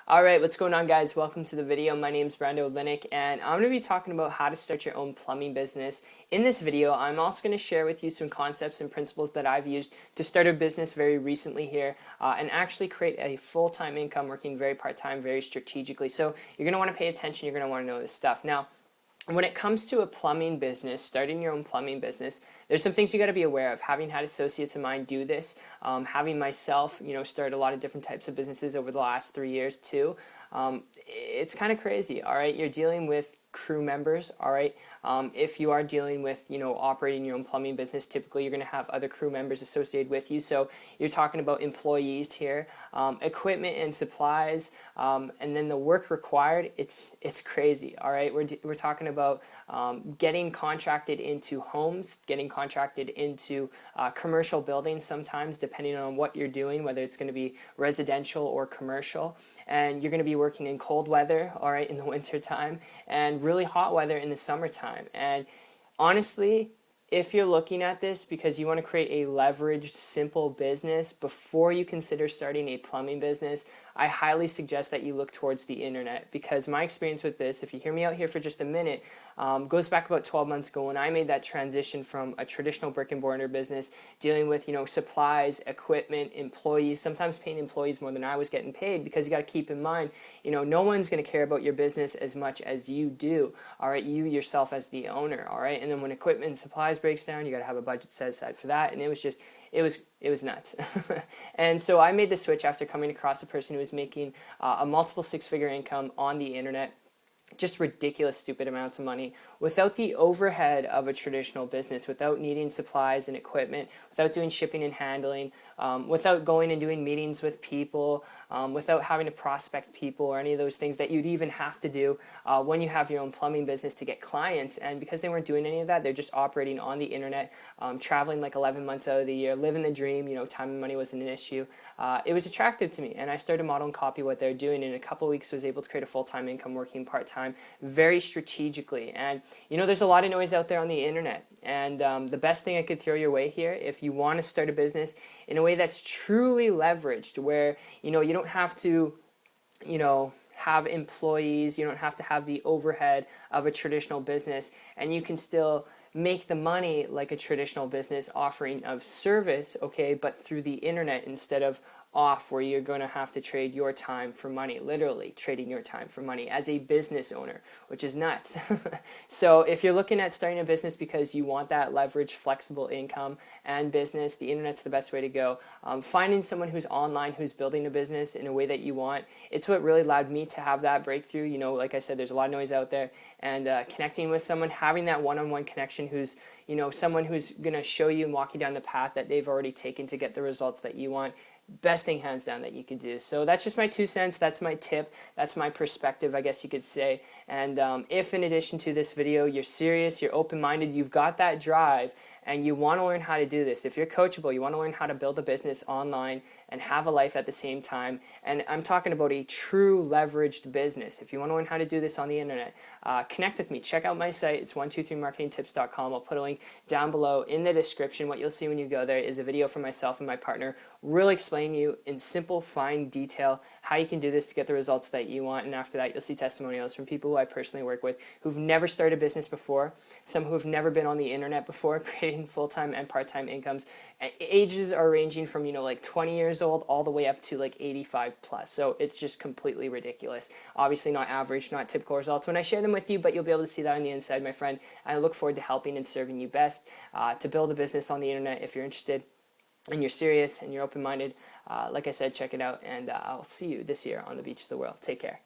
Alright, what's going on, guys? Welcome to the video. My name is Brando Linick, and I'm going to be talking about how to start your own plumbing business. In this video, I'm also going to share with you some concepts and principles that I've used to start a business very recently here and actually create a full-time income working very part-time, very strategically. So you're going to want to pay attention. You're going to want to know this stuff. Now, when it comes to a plumbing business, starting your own plumbing business, there's some things you got to be aware of. Having had associates of mine do this, having myself, start a lot of different types of businesses over the last 3 years too, it's kind of crazy. All right, you're dealing with crew members. All right, if you are dealing with operating your own plumbing business, typically you're going to have other crew members associated with you. So you're talking about employees here, equipment and supplies, and then the work required. It's crazy. All right, we're talking about getting contracted into homes, getting contracted into commercial buildings sometimes, depending on what you're doing, whether it's going to be residential or commercial. And you're going to be working in cold weather, all right, in the winter time, and really hot weather in the summertime. And honestly, if you're looking at this because you want to create a leveraged, simple business before you consider starting a plumbing business, I highly suggest that you look towards the internet, because my experience with this, if you hear me out here for just a minute, goes back about 12 months ago when I made that transition from a traditional brick and mortar business dealing with supplies, equipment, employees, sometimes paying employees more than I was getting paid, because you got to keep in mind, no one's going to care about your business as much as you do. All right, you yourself as the owner. All right, and then when equipment and supplies breaks down, you got to have a budget set aside for that, and it was nuts. And so I made the switch after coming across a person who was making a multiple six-figure income on the internet, just ridiculous, stupid amounts of money, without the overhead of a traditional business, without needing supplies and equipment, without doing shipping and handling, without going and doing meetings with people, without having to prospect people or any of those things that you'd even have to do when you have your own plumbing business to get clients. And because they weren't doing any of that, they're just operating on the internet, traveling like 11 months out of the year, living the dream. Time and money wasn't an issue. It was attractive to me, and I started model and copy what they're doing. In a couple of weeks, I was able to create a full-time income working part-time very strategically. And there's a lot of noise out there on the internet, and the best thing I could throw your way here, if you want to start a business in a way that's truly leveraged, where you don't have to have employees, you don't have to have the overhead of a traditional business, and you can still make the money like a traditional business offering of service, okay, but through the internet instead of off, where you're going to have to trade your time for money, literally trading your time for money as a business owner, which is nuts. So if you're looking at starting a business because you want that leverage, flexible income and business, the internet's the best way to go. Finding someone who's online, who's building a business in a way that you want, it's what really allowed me to have that breakthrough. Like I said, there's a lot of noise out there, and connecting with someone, having that one-on-one connection who's someone who's going to show you and walk you down the path that they've already taken to get the results that you want. Best thing hands down that you could do. So that's just my 2 cents. That's my tip. That's my perspective, I guess you could say. And if in addition to this video you're serious, you're open-minded, you've got that drive, and you want to learn how to do this, if you're coachable, you want to learn how to build a business online and have a life at the same time, and I'm talking about a true leveraged business. If you want to learn how to do this on the internet, connect with me. Check out my site. It's 123marketingtips.com. I'll put a link down below in the description. What you'll see when you go there is a video from myself and my partner really explaining you in simple, fine detail how you can do this to get the results that you want. And after that, you'll see testimonials from people who I personally work with who've never started a business before, some who've never been on the internet before, creating full-time and part-time incomes. Ages are ranging from like 20 years old all the way up to like 85 plus. So it's just completely ridiculous. Obviously not average, not typical results when I share them with you, but you'll be able to see that on the inside, my friend. I look forward to helping and serving you best to build a business on the internet. If you're interested and you're serious and you're open-minded, like I said, check it out, and I'll see you this year on the beach of the world. Take care.